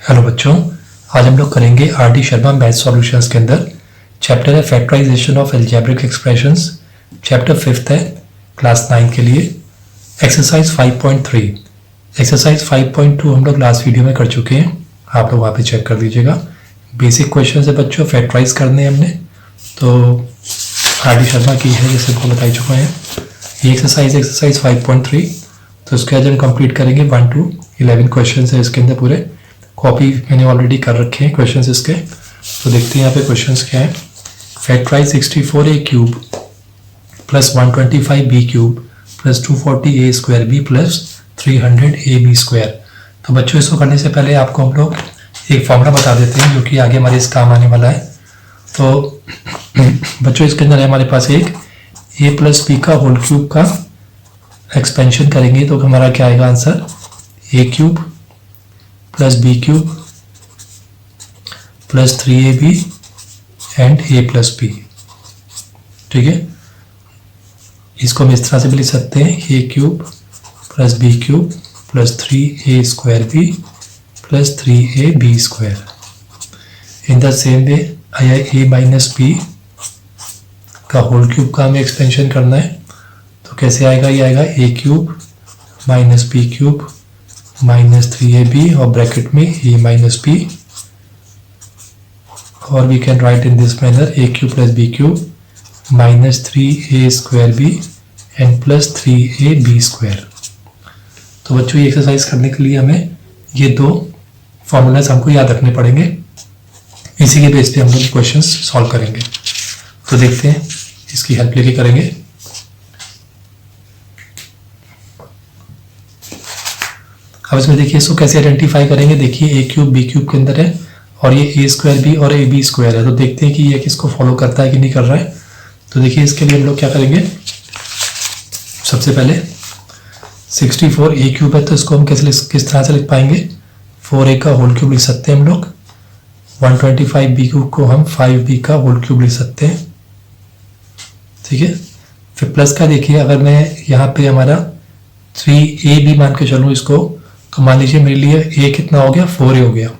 Hello बच्चों, आज हम लोग करेंगे R D Sharma math solutions के अंदर चैप्टर है factorisation of algebraic expressions. Chapter 5 है क्लास 9 के लिए। एक्सरसाइज 5.3, एक्सरसाइज 5.2 हम लोग लास्ट वीडियो में कर चुके हैं, आप लोग वहाँ पे चेक कर लीजिएगा। बेसिक क्वेश्चन है बच्चों, फैक्टराइज करने हैं हमने, तो आर डी शर्मा की है जैसे आपको बता चुका है। ये एक्सरसाइज 5.3, तो इसके आज हम कंप्लीट करेंगे 1 to 11 क्वेश्चन है इसके अंदर पूरे। कॉपी मैंने ऑलरेडी कर रखे हैं क्वेश्चंस इसके, तो देखते हैं यहाँ पे क्वेश्चंस क्या है। Factorise 64a cube plus 125b cube plus 240a square B plus 300ab square. तो बच्चों इसको करने से पहले आपको हम लोग एक फॉर्मूला बता देते हैं जो कि आगे हमारे इस काम आने वाला है। तो बच्चों इसके अंदर है हमारे पास एक a प्लस बी का होल क्यूब का एक्सपेंशन करेंगे तो हमारा क्या आएगा answer, a cube plus B cube plus 3ab and a plus b. ठीक है, इसको हम इस तरह से भी लिख सकते हैं, a cube plus B cube plus 3a square B plus 3ab square. In the same way आया a माइनस बी का होल क्यूब का हमें एक्सपेंशन करना है, तो कैसे आएगा, ये आएगा a cube minus B cube minus 3ab और ब्रैकेट में a माइनस बी, और we can write in this manner a cube plus B cube minus 3a square B and plus 3ab square. तो बच्चों ये एक्सरसाइज करने के लिए हमें ये दो फॉर्मूलाज हमको याद रखने पड़ेंगे, इसी के बेस पे हम लोग क्वेश्चंस सॉल्व करेंगे। तो देखते हैं, इसकी हेल्प लेके करेंगे। अब इसमें देखिए इसको कैसे आइडेंटिफाई करेंगे। देखिए a क्यूब बी क्यूब के अंदर है और ये a स्क्वायर बी और ab स्क्वायर है, तो देखते हैं कि ये किसको फॉलो करता है कि नहीं कर रहा है। तो देखिए इसके लिए हम लोग क्या करेंगे, सबसे पहले 64a क्यूब है तो इसको हम किस तरह से लिख पाएंगे, 4a का होल क्यूब लिख सकते हैं हम लोग। 125b क्यूब को हम 5b का होल क्यूब लिख सकते हैं। ठीक है, फिर प्लस का देखिए, अगर मैं यहाँ पे हमारा 3ab मान के चलूँ इसको, तो मान लीजिए मेरे लिए a कितना हो गया, 4a हो गया,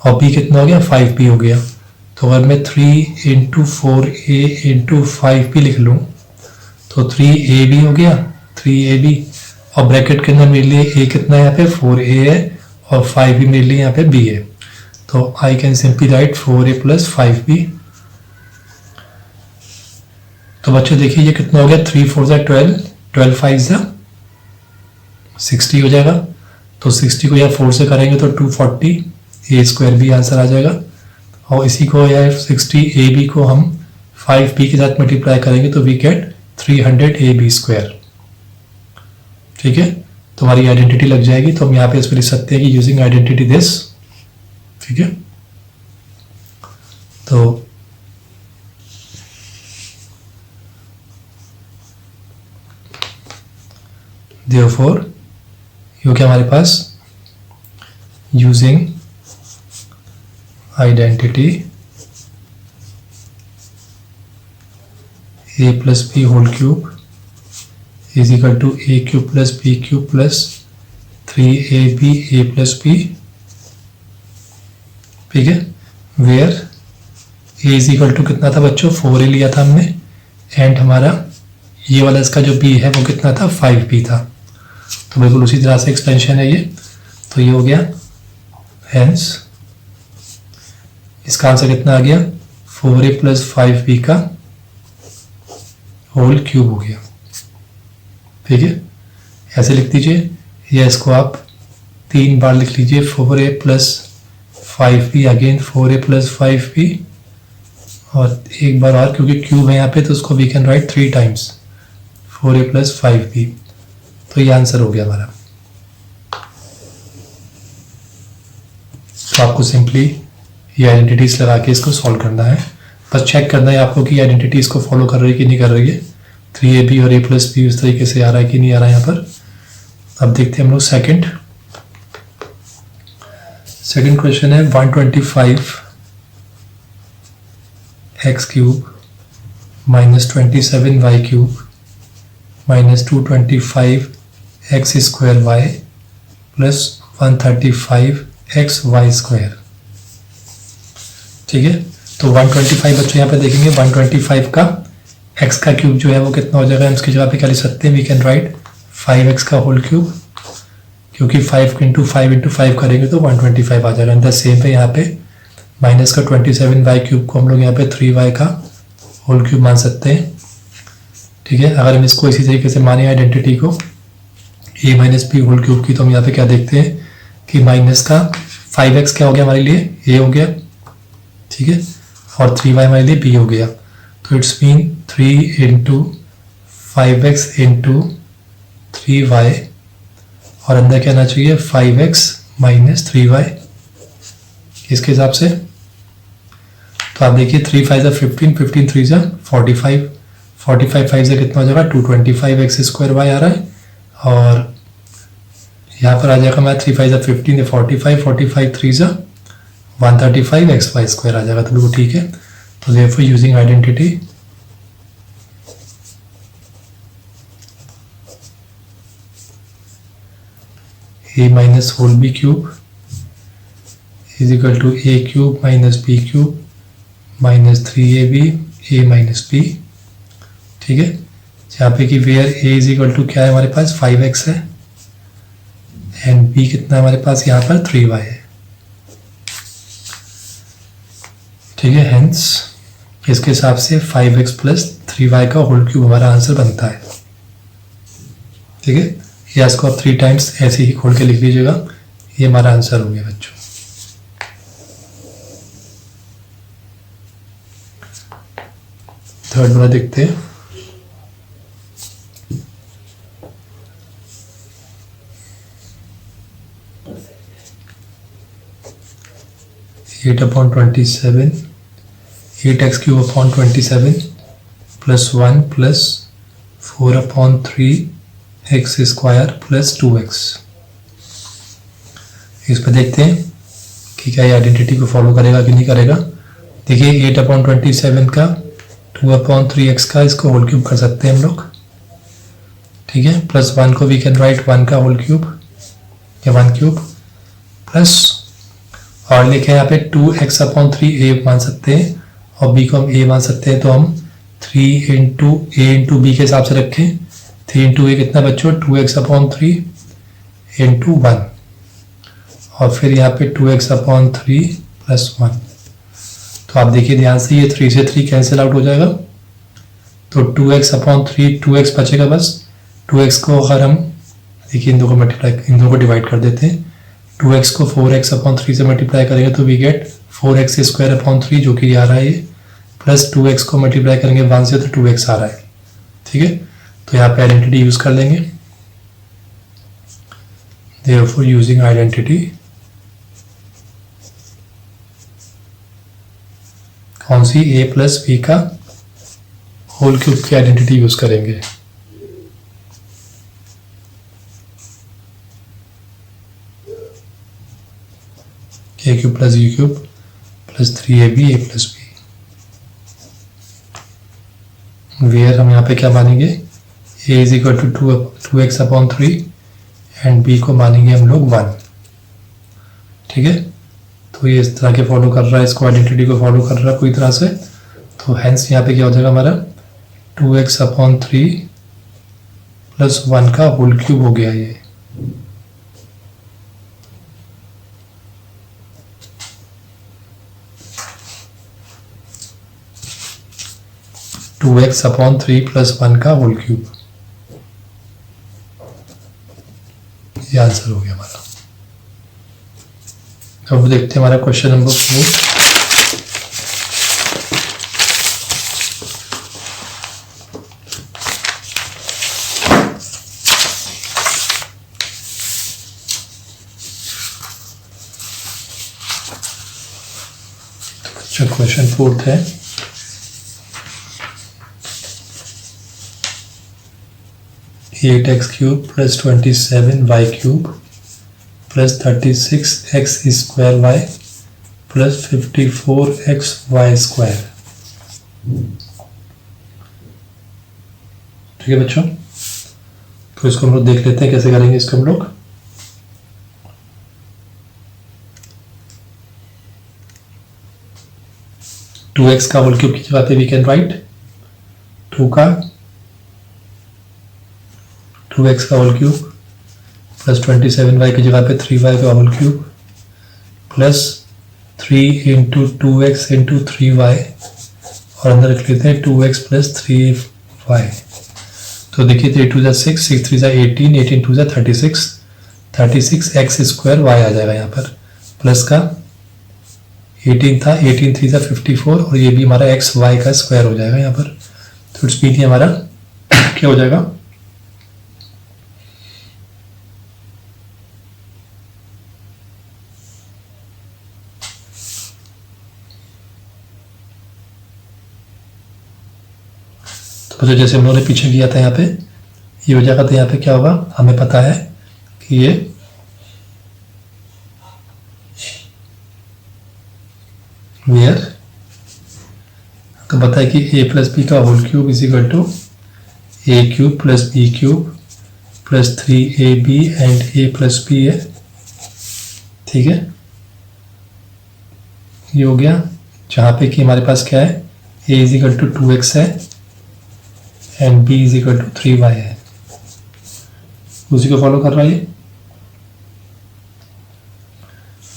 और b कितना हो गया, 5b हो गया। तो अगर मैं 3 इंटू 4a इंटू 5b लिख लूँ तो 3ab हो गया, 3ab, और ब्रैकेट के अंदर मेरे लिए a कितना है यहाँ पे, 4a है, और 5b मेरे लिए यहाँ पे b है, तो I can simply write 4a plus 5b। तो बच्चों देखिए ये कितना हो गया, 3 4 ज़ा 12, 12 5 ज़ा 60 हो जाएगा। तो 60 को या 4 से करेंगे तो 240 a स्क्वायर भी आंसर आ जाएगा, और इसी को या 60ab को हम 5b के साथ मल्टीप्लाई करेंगे तो वी गेट 300ab स्क्वायर। ठीक है, तो हमारी आइडेंटिटी लग जाएगी। तो हम यहाँ पे इसमें लिख सकते हैं कि यूजिंग आइडेंटिटी दिस। ठीक है, तो therefore ये क्या हमारे पास, using identity a plus b whole cube is equal to a cube plus B cube plus 3ab a plus b. ठीक है, where a is equal to कितना था बच्चों, 4a लिया था हमने, एंड हमारा ये वाला इसका जो b है वो कितना था, 5b था। तो बिल्कुल उसी तरह से एक्सपेंशन है ये, तो ये हो गया, हेंस इसका आंसर कितना आ गया, 4a प्लस 5b का होल क्यूब हो गया। ठीक है, ऐसे लिख दीजिए, या इसको आप 3 बार लिख लीजिए, 4a plus 5b again 4a plus 5b, और एक बार और क्योंकि क्यूब है यहाँ पे तो उसको we can write 3 times 4a plus 5b। तो ये आंसर हो गया हमारा। तो आपको सिंपली ये आइडेंटिटीज लगा के इसको सॉल्व करना है, बस चेक करना है आपको कि आइडेंटिटी इसको फॉलो कर रही है कि नहीं कर रही है। 3ab और a प्लस बी उस तरीके से आ रहा है कि नहीं आ रहा है यहाँ पर। अब देखते हैं हम लोग सेकंड क्वेश्चन है, 125 X cube minus 27 Y cube minus 225 X square Y plus 135 X Y square. ठीक है, तो 125 बच्चों यहाँ पे देखेंगे 125 का एक्स का क्यूब जो है वो कितना हो जाएगा, हम इसकी जगह पे क्या लिख सकते हैं, वी कैन राइट 5x का होल क्यूब, क्योंकि 5 इंटू 5 करेंगे तो 125 आ जाएगा। द सेम है यहाँ पे माइनस का 27y क्यूब को हम लोग यहाँ पे 3y का होल क्यूब मान सकते हैं। ठीक है, अगर हम इसको इसी तरीके से माने आइडेंटिटी को a minus B whole cube की, तो हम यहाँ पे क्या देखते हैं कि माइनस का 5x क्या हो गया हमारे लिए, a हो गया। ठीक है, और 3y हमारे लिए b हो गया, तो it's mean 3 into 5x into 3y, और अंदर क्या आना चाहिए 5x माइनस 3y इसके हिसाब से। तो आप देखिए 3 5 जा 15, 15 3 जा 45, 45 5 से कितना हो जाएगा 225x स्क्वायर वाई आ रहा है, और यहाँ पर आ जाएगा हमारा 3 5 जा 15 45, 45 3 जा 135 xy स्क्वायर आ जाएगा। तो बिल्कुल ठीक है, तो therefore using identity a minus whole B cube is equal to a cube minus B cube minus 3ab a minus B. ठीक है, यहाँ पे कि where a is equal to क्या है हमारे पास 5x है, एंड b कितना है हमारे पास यहाँ पर 3y है। ठीक है, हेंस इसके हिसाब से 5x प्लस 3y का होल क्यूब हमारा आंसर बनता है। ठीक है, या इसको आप 3 टाइम्स ऐसे ही खोल के लिख लीजिएगा, ये हमारा आंसर हो गया बच्चों। थर्ड वाला देखते हैं। Eight upon 27 8x cube upon 27 plus 1 plus 4 upon 3x square plus 2x। इस पर देखते हैं कि क्या ये आइडेंटिटी को फॉलो करेगा कि नहीं करेगा। देखिए 8 अपॉन 27 का 2 अपॉन 3x का इसको होल क्यूब कर सकते हैं हम लोग। ठीक है, प्लस 1 को वी कैन राइट 1 का होल क्यूब या 1 क्यूब, प्लस और लिखे यहाँ पे 2x अपॉन 3a मान सकते हैं और b को हम a मान सकते हैं, तो हम 3 इंटू a इंटू बी के हिसाब से रखें। 3 इंटू a कितना बच्चों 2x अपॉन 3 इंटू 1, और फिर यहाँ पे 2x अपॉन 3 प्लस 1। तो आप देखिए ध्यान से ये 3 से 3 कैंसिल आउट हो जाएगा, तो 2x अपॉन 3 2x बचेगा बस। 2x को अगर हम देखिए इन दो को मल्टीप्लाई, इन दो को डिवाइड कर देते हैं, 2x को 4x अपॉन 3 से मल्टीप्लाई करेंगे तो we get 4x square upon 3 जो कि आ रहा है, प्लस 2x को मल्टीप्लाई करेंगे 1 से तो 2x आ रहा है। ठीक है, तो यहाँ पे आइडेंटिटी यूज कर लेंगे। देयरफॉर यूजिंग आइडेंटिटी कौन सी a प्लस बी का होल क्यूब की आइडेंटिटी यूज करेंगे। a cube plus u cube plus 3ab a plus B. Where हम यहाँ पे क्या मानेंगे a is equal to 2x upon 3 and b को मानेंगे हम लोग 1। ठीक है, तो ये इस तरह के फॉलो कर रहा है, इसको आइडेंटिटी को फॉलो कर रहा है पूरी तरह से। तो हेंस यहाँ पे क्या हो जाएगा हमारा 2x अपॉन 3 प्लस 1 का होल क्यूब हो गया ये। टू एक्स अपॉन 3 प्लस 1 का होल क्यूब, ये आंसर हो गया हमारा। अब देखते हैं हमारा क्वेश्चन नंबर 4। तो क्वेश्चन 4 है, eight X cube plus 27y cube plus 36x square Y plus 54xy square. ठीक है बच्चों, तो इसको हम लोग देख लेते हैं कैसे करेंगे इसको हम लोग। 2x का होल क्यूब की जगह पे वी कैन राइट 2x का होल क्यूब प्लस 27y की जगह पे 3y का whole cube plus 3 into 2x into 3y और अंदर रख लेते हैं 2x प्लस 3y। तो देखिए 3 2 6, 6 3 18, 18 2 36, 36 एक्स स्क्वायर वाई आ जाएगा यहाँ पर, प्लस का 18 था, 18 3 54 और ये भी हमारा एक्स वाई का स्क्वायर हो जाएगा यहाँ पर। तो इट्स मीन हमारा क्या हो जाएगा, तो जैसे हम लोगों ने पीछे किया था यहाँ पे ये हो जाएगा। तो यहाँ पे क्या होगा, हमें पता है कि ये वेयर तो पता है कि a प्लस बी का whole cube is equal to A cube plus B cube plus 3ab and a plus B है। ठीक है, ये हो गया, जहाँ पे कि हमारे पास क्या है, a is equal to 2x है and b is equal to 3y है। उसी को फॉलो कर रहा है ये।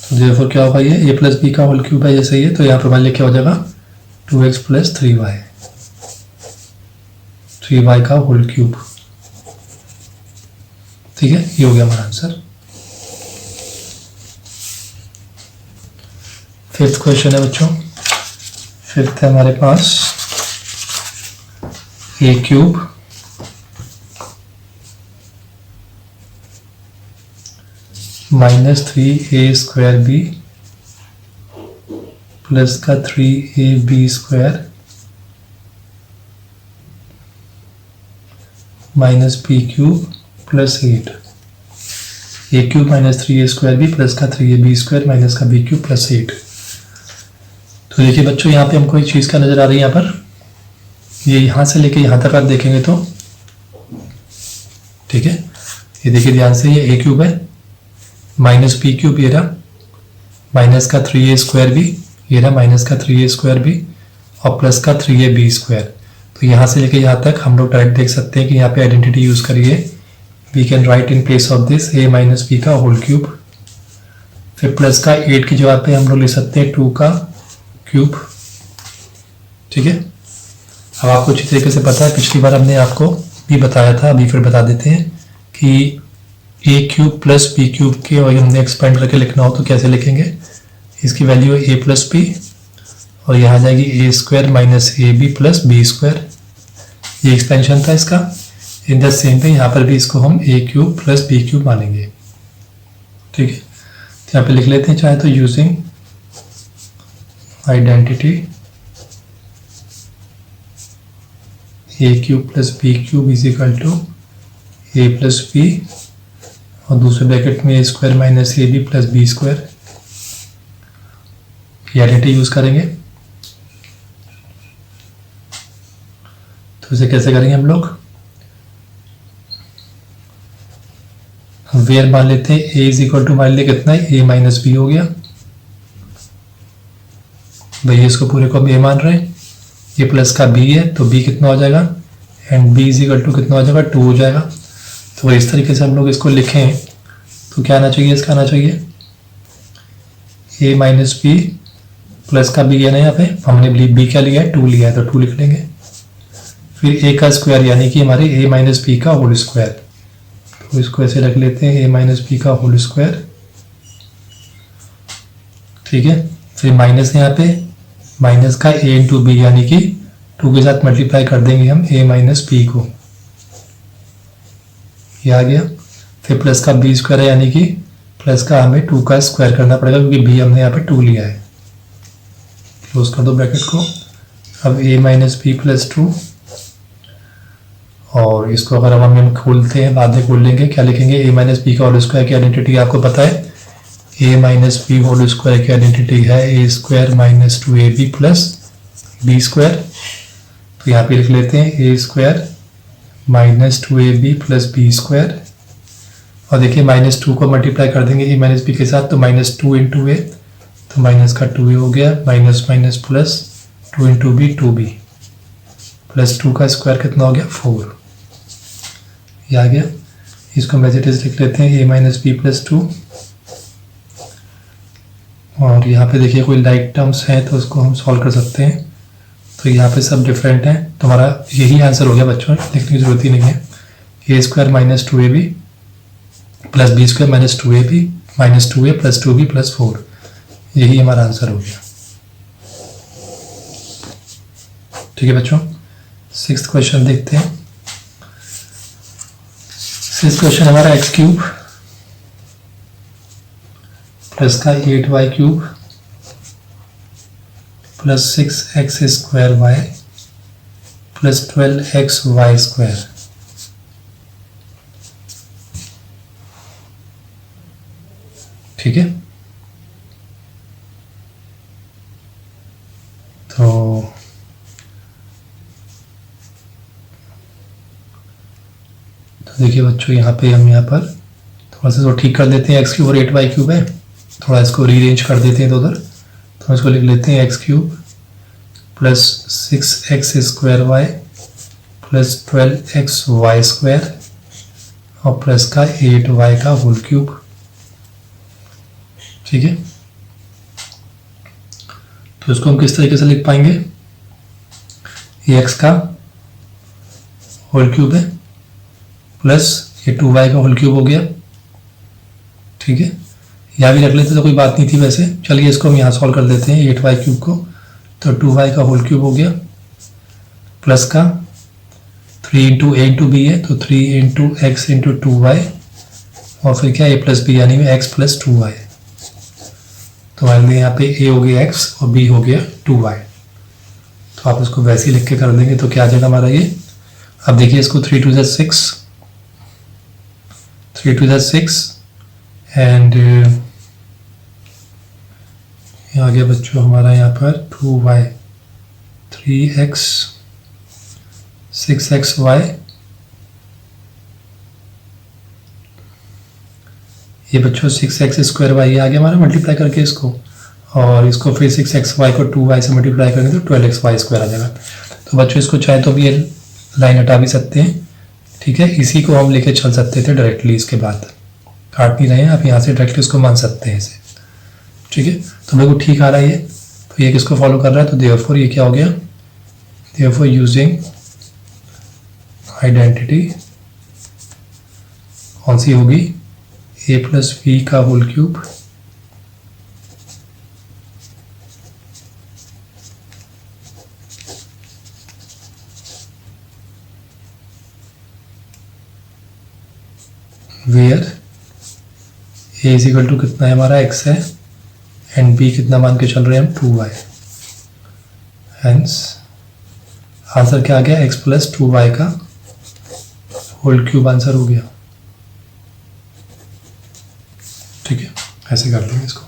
तो therefore क्या होगा, ये a प्लस बी का होल क्यूब है जैसे ये, तो यहाँ पर मान लिया क्या हो जाएगा 2x प्लस 3y, 3y का होल क्यूब। ठीक है, ये हो गया हमारा आंसर। फिफ्थ क्वेश्चन है बच्चों, फिफ्थ है हमारे पास a cube minus 3a square B plus का 3ab square minus b cube plus 8, a cube minus 3a square B plus का 3ab स्क्वायर माइनस का b क्यूब प्लस 8। तो देखिए बच्चों यहाँ पे हमको एक चीज़ का नज़र आ रही है, यहाँ पर ये यहाँ से लेके यहाँ तक आप देखेंगे तो ठीक है, ये देखिए ध्यान से, ये a क्यूब है माइनस बी क्यूब ये रहा, माइनस का 3a स्क्वायर भी ये रहा, माइनस का 3a स्क्वायर भी और प्लस का 3ab स्क्वायर। तो यहाँ से लेके यहाँ तक हम लोग डायरेक्ट देख सकते हैं कि यहाँ पे आइडेंटिटी यूज़ करिए, we can write in place of this a minus B का होल क्यूब, फिर प्लस का 8 की जगह पे हम लोग ले सकते हैं 2 का क्यूब। ठीक है, अब आपको अच्छी तरीके से पता है, पिछली बार हमने आपको भी बताया था, अभी फिर बता देते हैं कि a cube plus B cube के और हमने एक्सपेंड करके लिखना हो तो कैसे लिखेंगे। इसकी वैल्यू है a प्लस बी और यहाँ आ जाएगी a square minus A B plus B square, ये एक्सपेंशन था इसका। इन द सेम पे यहाँ पर भी इसको हम a cube plus B cube मानेंगे। ठीक है, तो यहाँ पे लिख लेते हैं चाहे तो using identity a cube plus B cube is equal to a plus B और दूसरे ब्रैकेट में a square minus A B plus B square, identity use करेंगे। तो इसे कैसे करेंगे हम लोग, वेयर मान लेते हैं a इज इक्वल टू, मान लिया कितना है a माइनस बी हो गया, भैया इसको पूरे को हम a मान रहे हैं, ये प्लस का b है तो b कितना हो जाएगा and b is equal to कितना हो जाएगा 2 हो जाएगा। तो इस तरीके से हम लोग इसको लिखें तो क्या आना चाहिए, इसका आना चाहिए a माइनस बी प्लस का b है ना, यहाँ पे हमने b क्या लिया है 2 लिया है तो 2 लिख लेंगे, फिर a का स्क्वायर यानी कि हमारे a माइनस बी का होल स्क्वायर, तो इसको ऐसे रख लेते हैं a माइनस बी का होल स्क्वायर। ठीक है, फिर माइनस यहाँ पे माइनस का a इंटू बी यानी कि 2 के साथ मल्टीप्लाई कर देंगे हम a माइनस बी को, ये आ गया। फिर प्लस का बी स्क्वायर है यानी कि प्लस का हमें 2 का स्क्वायर करना पड़ेगा क्योंकि बी हमने यहाँ पे 2 लिया है। क्लोज कर दो ब्रैकेट को। अब a माइनस बी प्लस 2 और इसको अगर हम खोलते हैं, बाद में खोल लेंगे, क्या लिखेंगे a माइनस बी का होल स्क्वायर की आइडेंटिटी आपको पता है, a minus B whole square की आइडेंटिटी है a square minus 2ab plus B square. तो यहाँ पे लिख लेते हैं a square minus 2ab plus B square और देखिए माइनस 2 को मल्टीप्लाई कर देंगे a माइनस बी के साथ तो माइनस 2 इंटू ए, तो माइनस का 2a हो गया, minus minus plus 2 into B 2b plus 2 का स्क्वायर कितना हो गया 4, ये आ गया। इसको हम एज इट इज लिख लेते हैं a माइनस बी प्लस 2, और यहाँ पे देखिए कोई लाइक टर्म्स हैं तो उसको हम सॉल्व कर सकते हैं। तो यहाँ पे सब डिफरेंट हैं, तो हमारा यही आंसर हो गया बच्चों, लिखने की जरूरत ही नहीं है। A square minus 2ab plus B square minus 2ab minus 2a plus 2b plus 4, यही हमारा आंसर हो गया। ठीक है बच्चों, 6th क्वेश्चन देखते हैं। 6th क्वेश्चन हमारा एक्स क्यूब प्लस का 8y cube plus 6x square y plus 12xy square. ठीक है, तो देखिए बच्चों, यहाँ पे हम यहाँ पर थोड़ा सा तो ठीक कर देते हैं। एक्स क्यूब और 8y क्यूब है, थोड़ा इसको रीअरेंज कर देते हैं तो उधर, तो हम इसको लिख लेते हैं x cube plus 6x square y plus 12xy square और प्लस का 8y का होल क्यूब। ठीक है, तो इसको हम किस तरीके से लिख पाएंगे, ये x का होल क्यूब है प्लस ये 2y का होल क्यूब हो गया। ठीक है, यहाँ भी रख लेते तो कोई बात नहीं थी वैसे, चलिए इसको हम यहाँ सॉल्व कर देते हैं 8y क्यूब को, तो 2y का होल क्यूब हो गया प्लस का 3 इंटू ए इंटू बी है तो 3 इंटू एक्स इंटू 2y और फिर क्या a प्लस बी यानी x प्लस 2y। तो मान लीजिए यहाँ पे a हो गया x और b हो गया 2y, तो आप इसको वैसे ही लिख के कर देंगे तो क्या आ जाएगा हमारा ये। अब देखिए इसको 3 टू 6 एंड ये आ गया बच्चों हमारा यहाँ पर 2y 3x 6xy, ये बच्चों 6x स्क्वायर y आ गया हमारा मल्टीप्लाई करके इसको, और इसको फिर 6xy को 2y से मल्टीप्लाई करेंगे तो 12xy स्क्वायर आ जाएगा। तो बच्चों इसको चाहे तो भी ये लाइन हटा भी सकते हैं। ठीक है, इसी को हम लेके चल सकते थे डायरेक्टली, इसके बाद काट नहीं रहे हैं आप, यहाँ से डायरेक्टली इसको मान सकते हैं इसे। ठीक है, तो मेरे को ठीक आ रहा है ये, तो ये किसको फॉलो कर रहा है, तो देयरफॉर ये क्या हो गया, देयरफॉर यूजिंग आइडेंटिटी कौन सी होगी, a प्लस बी का whole cube where a is equal to कितना है हमारा x है एंड b कितना मान के चल रहे हैं हम 2y, हेंस आंसर क्या आ गया x प्लस 2y का होल क्यूब आंसर हो गया। ठीक है, ऐसे कर देंगे इसको।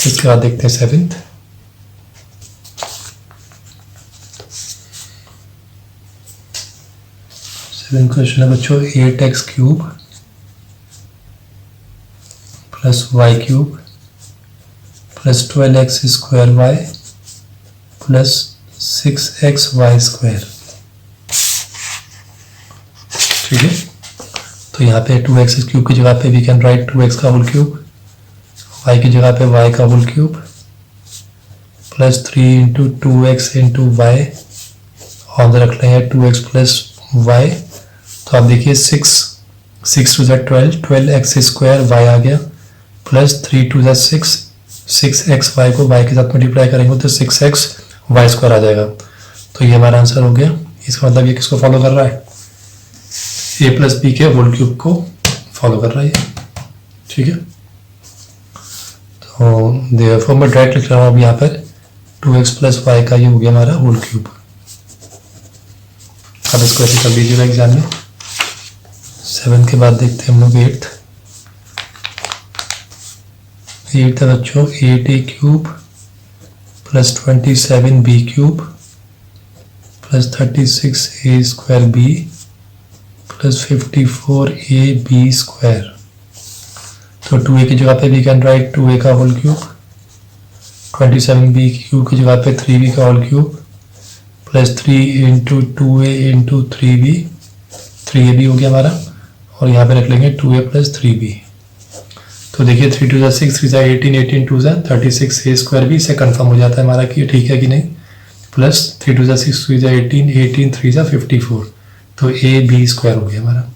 इसके बाद देखते हैं 7th। क्वेश्चन है बच्चों 8x cube plus y cube plus 12x square y plus 6xy square. ठीक है, तो यहाँ पे 2x क्यूब की जगह पे वी कैन राइट 2x का होल क्यूब, y की जगह पे y का whole cube plus 3 into 2x into Y और रख रहे हैं 2x प्लस y। तो आप देखिए 6 टू ज़ 12x स्क्वायर y आ गया प्लस 3 टू ज़ 6xy को y के साथ मल्टीप्लाई करेंगे तो 6xy स्क्वायर आ जाएगा। तो ये हमारा आंसर हो गया। इसका मतलब ये किसको फॉलो कर रहा है, a प्लस बी के होल क्यूब को फॉलो कर रहा है। ठीक है, तो देयरफॉर मैं डायरेक्ट लिख रहा हूँ अब यहाँ पर 2x प्लस वाई का ये हो गया हमारा होल क्यूब। अब इसको ऐसे कर लीजिएगा एग्जाम में। 7 के बाद देखते हैं हम लोग 8th है बच्चों 8a cube plus 27b cube plus 36a square b plus 54ab square. तो 2a की जगह पे वी कैन राइट 2a का होल क्यूब, 27b क्यूब की जगह पे 3b का whole cube plus 3 into 2a into 3b, 3ab हो गया हमारा, और यहाँ पे रख लेंगे 2a प्लस 3b। तो देखिए 3 2 6, 3 18, 18 2 36 a स्क्वायर भी इससे कन्फर्म हो जाता है हमारा कि ठीक है कि नहीं, प्लस 3 2 6, 3 18, 18 3 54, तो a b स्क्वायर हो गया हमारा।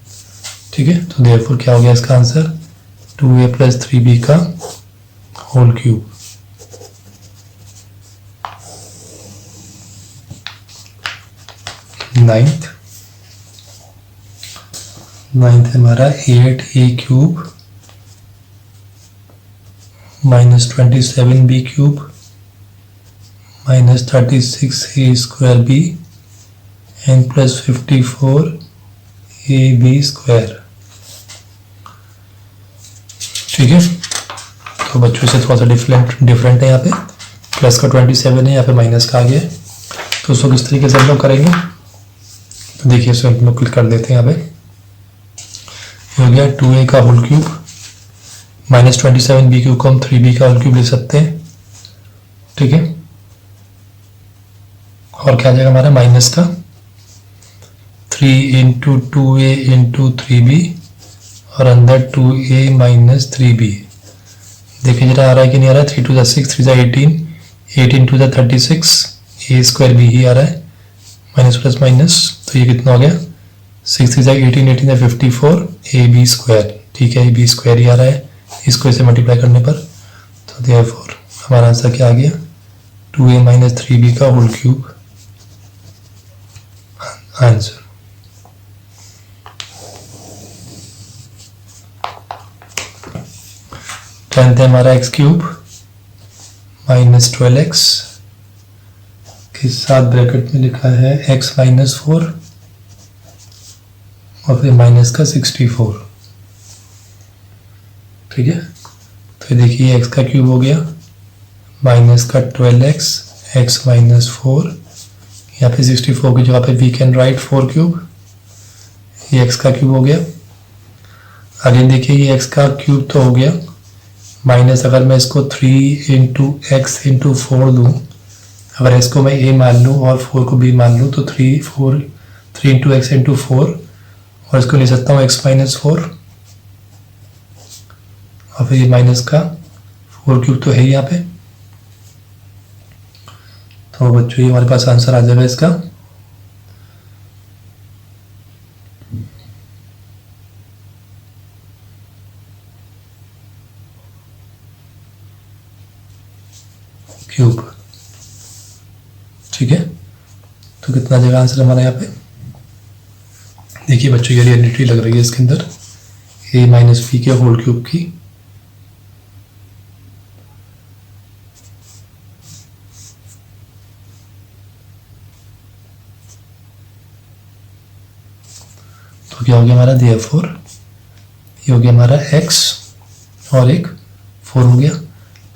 ठीक है, तो देयरफॉर क्या हो गया इसका आंसर, 2a प्लस 3b का होल क्यूब। नाइन्थ है हमारा 8a cube minus 27b cube minus 36a square b and plus 54ab square. ठीक है, तो बच्चों से थोड़ा सा डिफरेंट है, यहाँ पे प्लस का 27 है, यहाँ पे माइनस का आ गया है। तो उसको किस तरीके से हम लोग करेंगे, तो देखिए इसको हम लोग क्लिक कर देते हैं। यहाँ पे हो गया 2a का whole cube minus 27b cube को हम 3b का होल क्यूब ले सकते हैं। ठीक है, और क्या आ जाएगा हमारा माइनस का 3 इंटू 2a इंटू 3b और अंदर 2a माइनस 3b। देखिए जरा आ रहा है कि नहीं आ रहा है, 3 2 6, 3 18, 18 2 36, a स्क्वायर b ही आ रहा है, माइनस प्लस माइनस, तो ये कितना हो गया 6 3 18, 18 54 a b स्क्वायर। ठीक है, a b स्क्वायर ही आ रहा है इसको इसे मल्टीप्लाई करने पर, तो देयरफॉर हमारा आंसर क्या आ गया, 2a माइनस 3b का होल क्यूब आंसर। टेंथ है हमारा x क्यूब माइनस 12x के साथ ब्रैकेट में लिखा है x माइनस 4 और फिर माइनस का 64। ठीक है, तो देखिए x का क्यूब हो गया माइनस का 12x, x माइनस 4, यहाँ पे 64 की जगह पे वी कैन राइट 4 क्यूब, ये x का क्यूब हो गया। अगेन देखिए ये x का क्यूब तो हो गया, माइनस अगर मैं इसको 3 इंटू एक्स इंटू 4 दूँ, अगर इसको मैं a मान लूँ और 4 को b मान लूँ, तो 3 इंटू एक्स इंटू 4, और इसको ले सकता हूँ x माइनस 4, और फिर ये माइनस का 4 क्यूब तो है ही यहाँ पे। तो बच्चों ये हमारे पास आंसर आ जाएगा इसका। क्यूब। ठीक है, तो कितना जगह आंसर हमारा यहाँ पे, देखिए बच्चों ये रियलिटी लग रही है इसके अंदर a माइनस बी के होल क्यूब की। तो क्या हो गया हमारा, देयरफॉर ये हो गया हमारा x और एक 4 हो गया,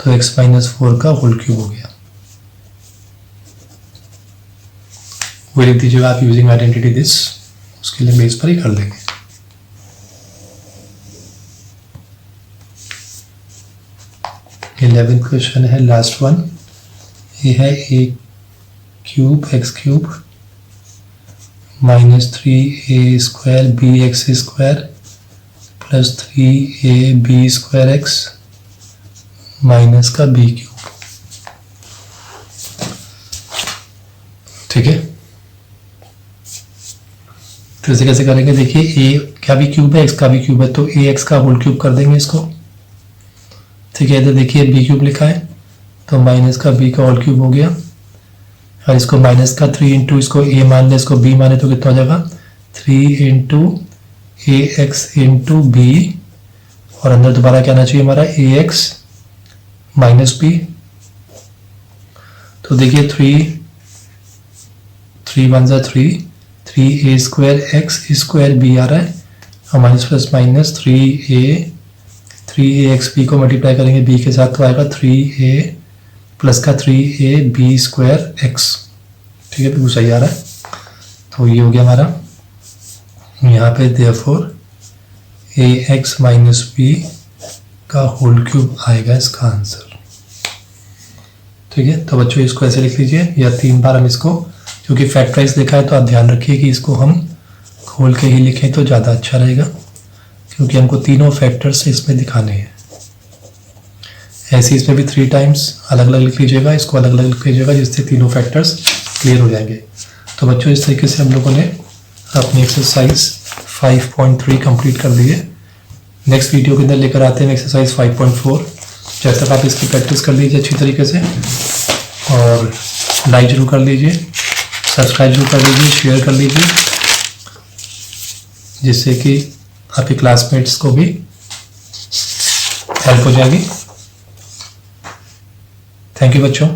तो x माइनस 4 का होल क्यूब हो गया। वो लिख दीजिएगा आप यूजिंग आइडेंटिटी दिस, उसके लिए बेस पर ही कर लेंगे। इलेवेंथ क्वेश्चन है लास्ट वन, ये है a क्यूब x cube minus 3a square B X square plus 3ab square X minus का b क्यूब। ठीक है, तो इसे कैसे करेंगे, देखिए a क्या भी क्यूब है, x का भी क्यूब है, तो ax का होल क्यूब कर देंगे इसको। ठीक है, इधर देखिए b क्यूब लिखा है, तो माइनस का b का होल क्यूब हो गया, और इसको माइनस का 3 इंटू इसको a मान ले, इसको b माने, तो कितना हो जाएगा 3 इंटू ए एक्स इंटू बी, और अंदर दोबारा क्या आना चाहिए हमारा ए एक्स माइनस बी। तो देखिए 3 1 जा 3 a square x square b आ रहा है, और minus plus minus 3a x b को मल्टीप्लाई करेंगे b के साथ, तो आएगा 3a प्लस का 3a बी स्क्वायर एक्स। ठीक है, बिल्कुल सही आ रहा है। तो ये हो गया हमारा यहाँ पे देयरफॉर ए एक्स माइनस बी का होल क्यूब आएगा इसका आंसर। ठीक है, तो बच्चों इसको ऐसे लिख लीजिए, या 3 बार हम इसको, क्योंकि फैक्टराइज लिखा है तो आप ध्यान रखिए कि इसको हम खोल के ही लिखें तो ज़्यादा अच्छा रहेगा, क्योंकि हमको तीनों फैक्टर्स इसमें दिखाने हैं। ऐसे इसमें भी 3 टाइम्स अलग अलग लिख लीजिएगा, इसको अलग अलग लिख लीजिएगा, जिससे तीनों फैक्टर्स क्लियर हो जाएंगे। तो बच्चों इस तरीके से हम लोगों ने अपनी एक्सरसाइज 5.3 कंप्लीट कर ली है। नेक्स्ट वीडियो के अंदर लेकर आते हैं एक्सरसाइज 5.4। जब तक आप इसकी प्रैक्टिस कर लीजिए अच्छी तरीके से, और लाइक जरूर कर लीजिए, सब्सक्राइब जरूर कर लीजिए, शेयर कर लीजिए, जिससे कि आपके क्लासमेट्स को भी हेल्प हो जाएगी। थैंक यू बच्चों।